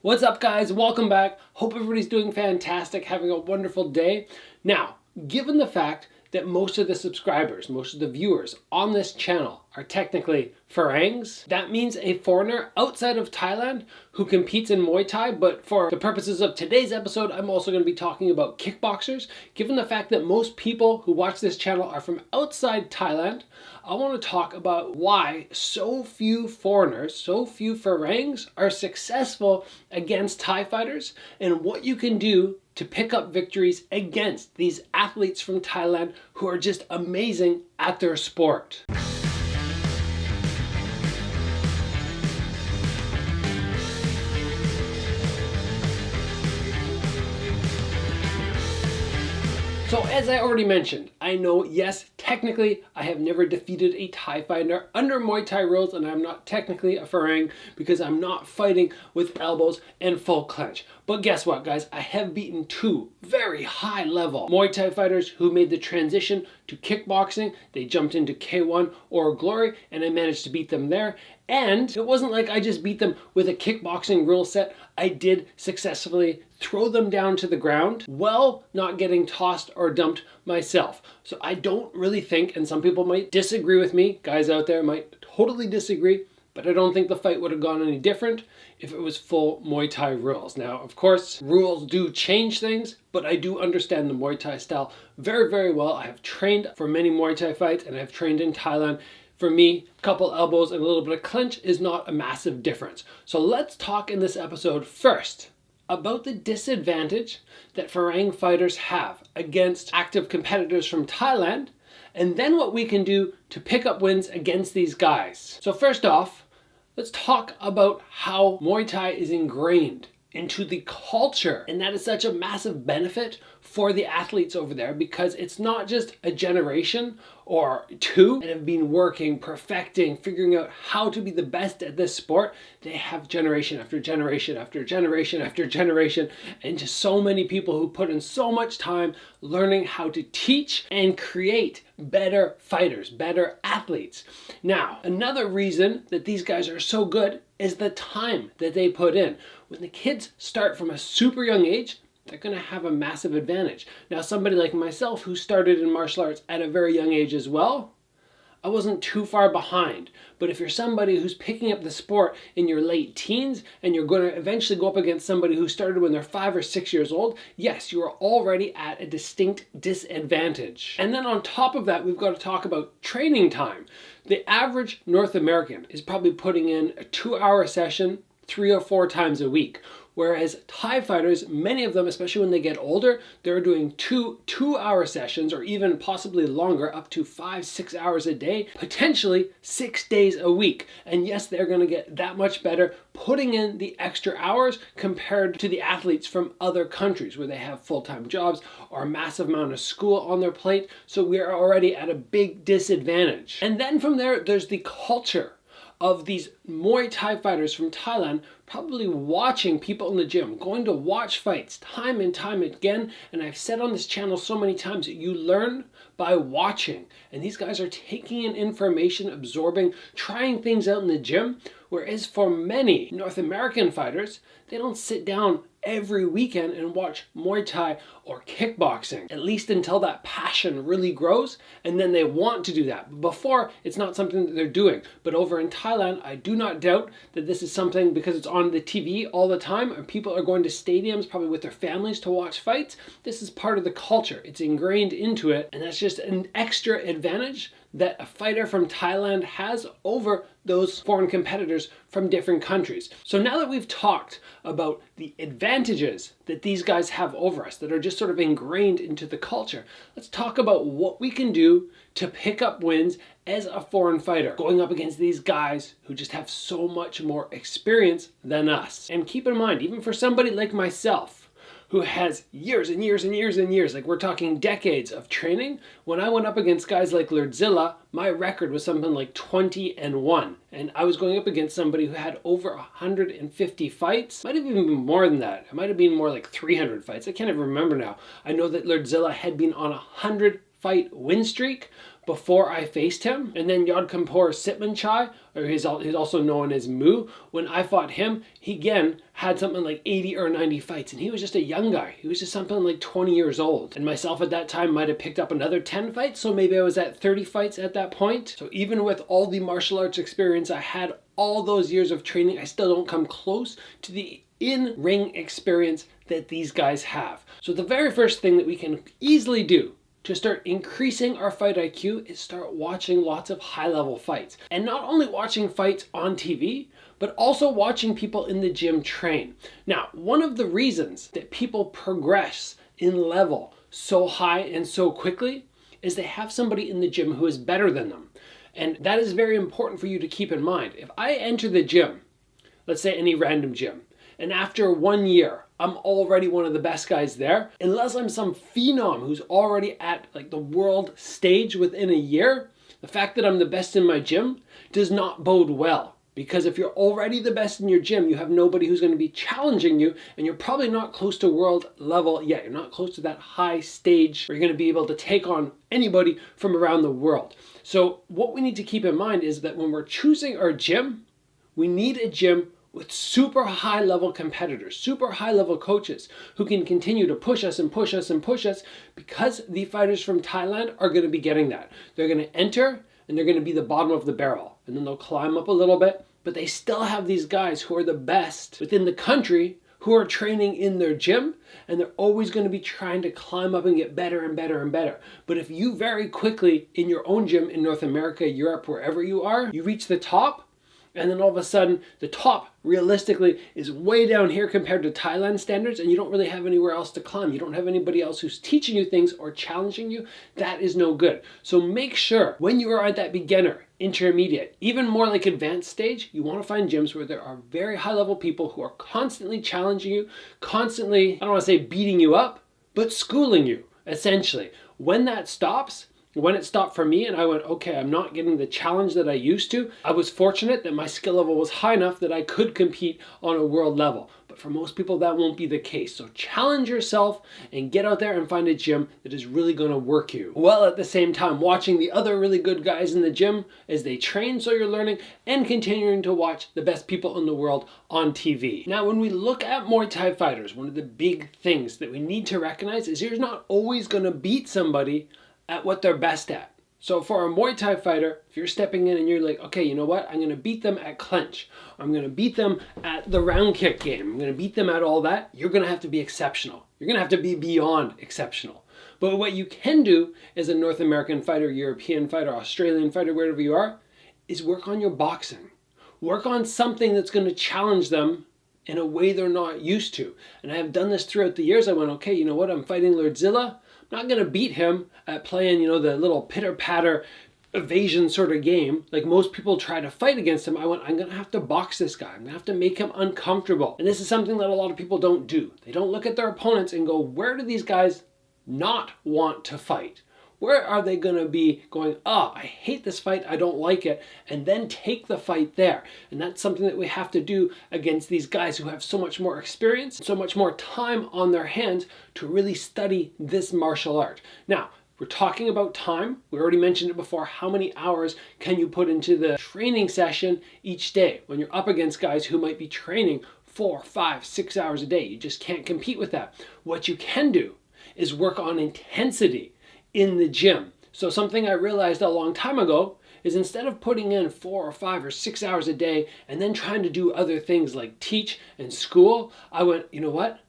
What's up, guys? Welcome back. Hope everybody's doing fantastic, having a wonderful day. Now, given the fact that most of the subscribers, most of the viewers on this channel are technically Farangs, that means a foreigner outside of Thailand who competes in Muay Thai, but for the purposes of today's episode, I'm also going to be talking about kickboxers. Given the fact that most people who watch this channel are from outside Thailand, I want to talk about why so few foreigners, so few Farangs are successful against Thai fighters and what you can do to pick up victories against these athletes from Thailand who are just amazing at their sport. So as I already mentioned, I know, yes, technically I have never defeated a Thai fighter under Muay Thai rules, and I'm not technically a Farang because I'm not fighting with elbows and full clench. But guess what, guys? I have beaten two very high level Muay Thai fighters who made the transition to kickboxing. They jumped into K1 or Glory and I managed to beat them there. And it wasn't like I just beat them with a kickboxing rule set. I did successfully throw them down to the ground while not getting tossed or dumped myself. So I don't really think, and some people might disagree with me, guys out there might totally disagree, but I don't think the fight would have gone any different if it was full Muay Thai rules. Now, of course, rules do change things, but I do understand the Muay Thai style very, very well. I have trained for many Muay Thai fights and I've trained in Thailand. For me, a couple elbows and a little bit of clinch is not a massive difference. So let's talk in this episode first about the disadvantage that Farang fighters have against active competitors from Thailand, and then what we can do to pick up wins against these guys. So first off, let's talk about how Muay Thai is ingrained into the culture, and that is such a massive benefit for the athletes over there because it's not just a generation or two that have been working, perfecting, figuring out how to be the best at this sport. They have generation after generation after generation after generation, and just so many people who put in so much time learning how to teach and create better fighters, better athletes. Now, another reason that these guys are so good is the time that they put in. When the kids start from a super young age, they're going to have a massive advantage. Now, somebody like myself who started in martial arts at a very young age as well, I wasn't too far behind. But if you're somebody who's picking up the sport in your late teens and you're going to eventually go up against somebody who started when they're 5 or 6 years old, yes, you are already at a distinct disadvantage. And then on top of that, we've got to talk about training time. The average North American is probably putting in a 2-hour session 3 or 4 times a week. Whereas Thai fighters, many of them, especially when they get older, they're doing two-hour sessions or even possibly longer, up to 5-6 hours a day, potentially 6 days a week. And yes, they're going to get that much better putting in the extra hours compared to the athletes from other countries where they have full-time jobs or a massive amount of school on their plate. So we are already at a big disadvantage. And then from there, there's the culture of these Muay Thai fighters from Thailand probably watching people in the gym, going to watch fights time and time again. And I've said on this channel so many times that you learn by watching. And these guys are taking in information, absorbing, trying things out in the gym. Whereas for many North American fighters, they don't sit down every weekend and watch Muay Thai or kickboxing, at least until that passion really grows, and then they want to do that. Before, it's not something that they're doing. But over in Thailand, I do not doubt that this is something, because it's on the TV all the time, and people are going to stadiums probably with their families to watch fights. This is part of the culture. It's ingrained into it, and that's just an extra advantage that a fighter from Thailand has over those foreign competitors from different countries. So now that we've talked about the advantages that these guys have over us that are just sort of ingrained into the culture, let's talk about what we can do to pick up wins as a foreign fighter, going up against these guys who just have so much more experience than us. And keep in mind, even for somebody like myself, who has years and years and years and years, like we're talking decades of training. When I went up against guys like Lerdsila, my record was something like 20-1. And I was going up against somebody who had over 150 fights. Might have even been more than that. It might have been more like 300 fights. I can't even remember now. I know that Lerdsila had been on a 100 fight win streak, before I faced him. And then Yodkampor Sitmanchai, or he's also known as Moo, when I fought him, he again had something like 80 or 90 fights, and he was just a young guy. He was just something like 20 years old. And myself at that time might have picked up another 10 fights, so maybe I was at 30 fights at that point. So even with all the martial arts experience I had, all those years of training, I still don't come close to the in-ring experience that these guys have. So the very first thing that we can easily do to start increasing our fight IQ is start watching lots of high-level fights. And not only watching fights on TV, but also watching people in the gym train. Now, one of the reasons that people progress in level so high and so quickly is they have somebody in the gym who is better than them. And that is very important for you to keep in mind. If I enter the gym, let's say any random gym, and after 1 year, I'm already one of the best guys there, unless I'm some phenom who's already at like the world stage within a year, the fact that I'm the best in my gym does not bode well. Because if you're already the best in your gym, you have nobody who's going to be challenging you, and you're probably not close to world level yet. You're not close to that high stage where you're going to be able to take on anybody from around the world. So what we need to keep in mind is that when we're choosing our gym, we need a gym with super high level competitors, super high level coaches who can continue to push us and push us and push us, because the fighters from Thailand are going to be getting that. They're going to enter and they're going to be the bottom of the barrel, and then they'll climb up a little bit, but they still have these guys who are the best within the country who are training in their gym, and they're always going to be trying to climb up and get better and better and better. But if you very quickly in your own gym in North America, Europe, wherever you are, you reach the top, and then all of a sudden the top realistically is way down here compared to Thailand standards, and you don't really have anywhere else to climb. You don't have anybody else who's teaching you things or challenging you. That is no good. So make sure when you are at that beginner, intermediate, even more like advanced stage, you want to find gyms where there are very high level people who are constantly challenging you, constantly, I don't want to say beating you up, but schooling you, essentially. When that stops, when it stopped for me and I went, okay, I'm not getting the challenge that I used to, I was fortunate that my skill level was high enough that I could compete on a world level. But for most people, that won't be the case. So challenge yourself and get out there and find a gym that is really going to work you. While at the same time watching the other really good guys in the gym as they train, so you're learning, and continuing to watch the best people in the world on TV. Now, when we look at Muay Thai fighters, one of the big things that we need to recognize is you're not always going to beat somebody at what they're best at. So for a Muay Thai fighter, if you're stepping in and you're like, okay, you know what? I'm going to beat them at clinch. I'm going to beat them at the round kick game. I'm going to beat them at all that. You're going to have to be exceptional. You're going to have to be beyond exceptional. But what you can do as a North American fighter, European fighter, Australian fighter, wherever you are, is work on your boxing. Work on something that's going to challenge them in a way they're not used to. And I have done this throughout the years. I went, okay, you know what? I'm fighting Lerdsila. Not going to beat him at playing, the little pitter-patter evasion sort of game like most people try to fight against him. I went, I'm going to have to box this guy. I'm going to have to make him uncomfortable. And this is something that a lot of people don't do. They don't look at their opponents and go, where do these guys not want to fight? Where are they going to be going, I hate this fight, I don't like it, and then take the fight there? And that's something that we have to do against these guys who have so much more experience, so much more time on their hands to really study this martial art. Now, we're talking about time. We already mentioned it before. How many hours can you put into the training session each day when you're up against guys who might be training 4, 5, 6 hours a day? You just can't compete with that. What you can do is work on intensity in the gym. So something I realized a long time ago is instead of putting in 4 or 5 or 6 hours a day and then trying to do other things like teach and school, I went, you know what?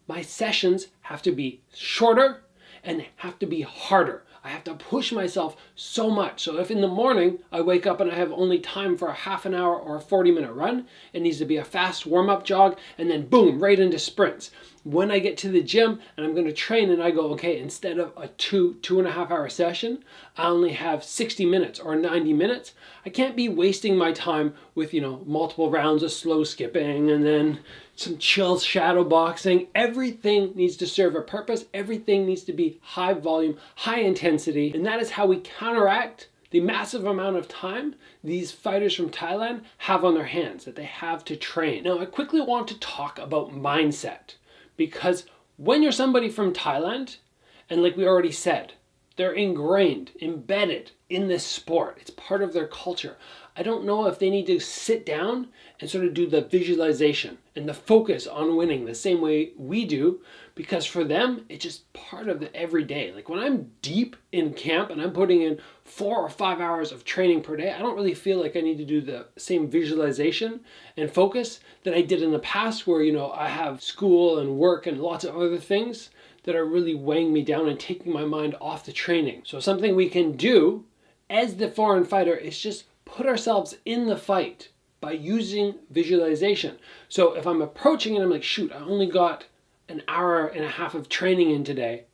My sessions have to be shorter and they have to be harder. I have to push myself so much. So if in the morning I wake up and I have only time for a half an hour or a 40-minute run, it needs to be a fast warm-up jog and then boom, right into sprints. When I get to the gym and I'm going to train and I go, okay, instead of a 2.5 hour session, I only have 60 minutes or 90 minutes. I can't be wasting my time with, multiple rounds of slow skipping and then some chill shadow boxing. Everything needs to serve a purpose. Everything needs to be high volume, high intensity. And that is how we counteract the massive amount of time these fighters from Thailand have on their hands, that they have to train. Now, I quickly want to talk about mindset. Because when you're somebody from Thailand, and like we already said, they're ingrained, embedded in this sport. It's part of their culture. I don't know if they need to sit down and sort of do the visualization and the focus on winning the same way we do, because for them, it's just part of the everyday. Like when I'm deep in camp and I'm putting in 4 or 5 hours of training per day, I don't really feel like I need to do the same visualization and focus that I did in the past where, I have school and work and lots of other things that are really weighing me down and taking my mind off the training. So something we can do as the foreign fighter is just put ourselves in the fight by using visualization. So if I'm approaching and I'm like, shoot, I only got an hour and a half of training in today,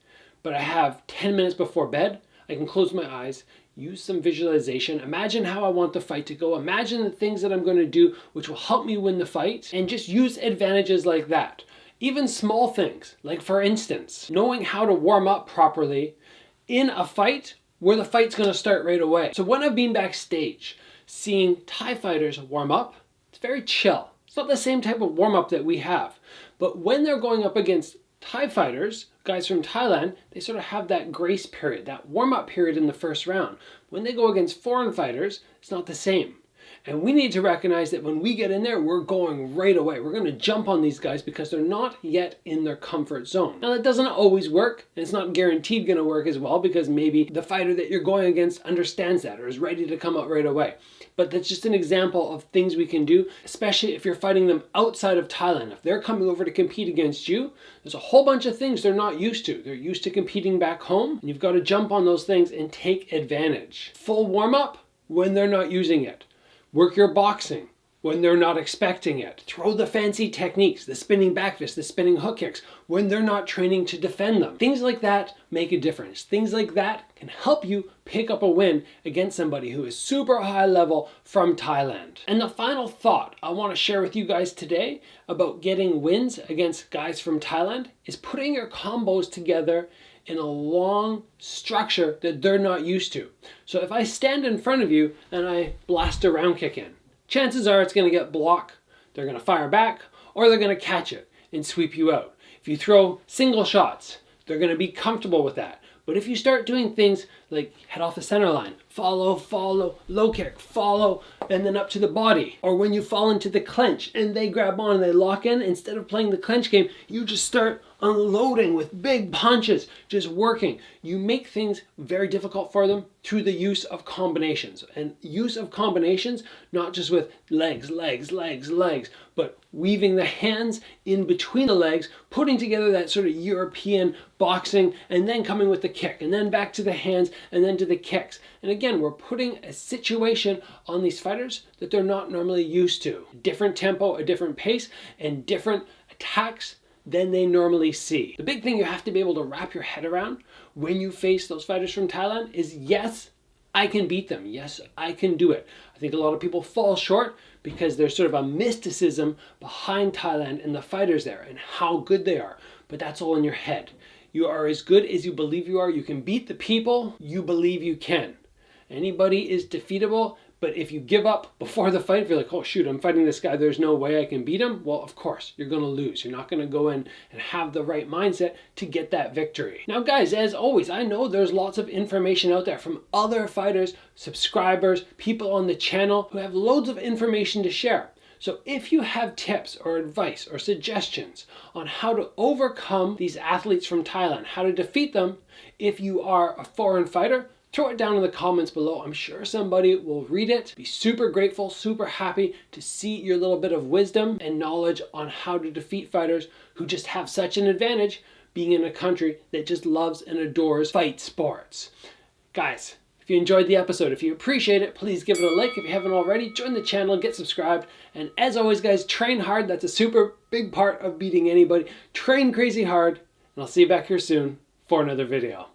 but I have 10 minutes before bed, I can close my eyes, use some visualization, imagine how I want the fight to go, imagine the things that I'm going to do which will help me win the fight, and just use advantages like that. Even small things, like for instance, knowing how to warm up properly in a fight where the fight's going to start right away. So when I've been backstage seeing Thai fighters warm up, it's very chill. It's not the same type of warm up that we have. But when they're going up against Thai fighters, guys from Thailand, they sort of have that grace period, that warm up period in the first round. When they go against foreign fighters, it's not the same. And we need to recognize that when we get in there, we're going right away. We're going to jump on these guys because they're not yet in their comfort zone. Now that doesn't always work, and it's not guaranteed going to work as well, because maybe the fighter that you're going against understands that or is ready to come out right away. But that's just an example of things we can do, especially if you're fighting them outside of Thailand. If they're coming over to compete against you, there's a whole bunch of things they're not used to. They're used to competing back home, and you've got to jump on those things and take advantage. Full warm up when they're not using it. Work your boxing when they're not expecting it. Throw the fancy techniques, the spinning back fist, the spinning hook kicks, when they're not training to defend them. Things like that make a difference. Things like that can help you pick up a win against somebody who is super high level from Thailand. And the final thought I want to share with you guys today about getting wins against guys from Thailand is putting your combos together in a long structure that they're not used to. So if I stand in front of you and I blast a round kick in, chances are it's going to get blocked, they're going to fire back, or they're going to catch it and sweep you out. If you throw single shots, they're going to be comfortable with that. But if you start doing things like head off the center line, follow, low kick, follow, and then up to the body, or when you fall into the clinch and they grab on and they lock in, instead of playing the clinch game, you just start unloading with big punches, just working. You make things very difficult for them through the use of combinations. And use of combinations, not just with legs, but weaving the hands in between the legs, putting together that sort of European boxing, and then coming with the kick, and then back to the hands, and then to the kicks. And again, we're putting a situation on these fighters that they're not normally used to. Different tempo, a different pace, and different attacks than they normally see. The big thing you have to be able to wrap your head around when you face those fighters from Thailand is, yes, I can beat them. Yes, I can do it. I think a lot of people fall short because there's sort of a mysticism behind Thailand and the fighters there and how good they are. But that's all in your head. You are as good as you believe you are. You can beat the people you believe you can. Anybody is defeatable, but if you give up before the fight, if you're like, oh shoot, I'm fighting this guy, there's no way I can beat him, well, of course, you're going to lose. You're not going to go in and have the right mindset to get that victory. Now guys, as always, I know there's lots of information out there from other fighters, subscribers, people on the channel who have loads of information to share. So if you have tips or advice or suggestions on how to overcome these athletes from Thailand, how to defeat them if you are a foreign fighter, throw it down in the comments below. I'm sure somebody will read it, be super grateful, super happy to see your little bit of wisdom and knowledge on how to defeat fighters who just have such an advantage being in a country that just loves and adores fight sports. Guys, if you enjoyed the episode, if you appreciate it, please give it a like. If you haven't already, join the channel, get subscribed. And as always, guys, train hard. That's a super big part of beating anybody. Train crazy hard. And I'll see you back here soon for another video.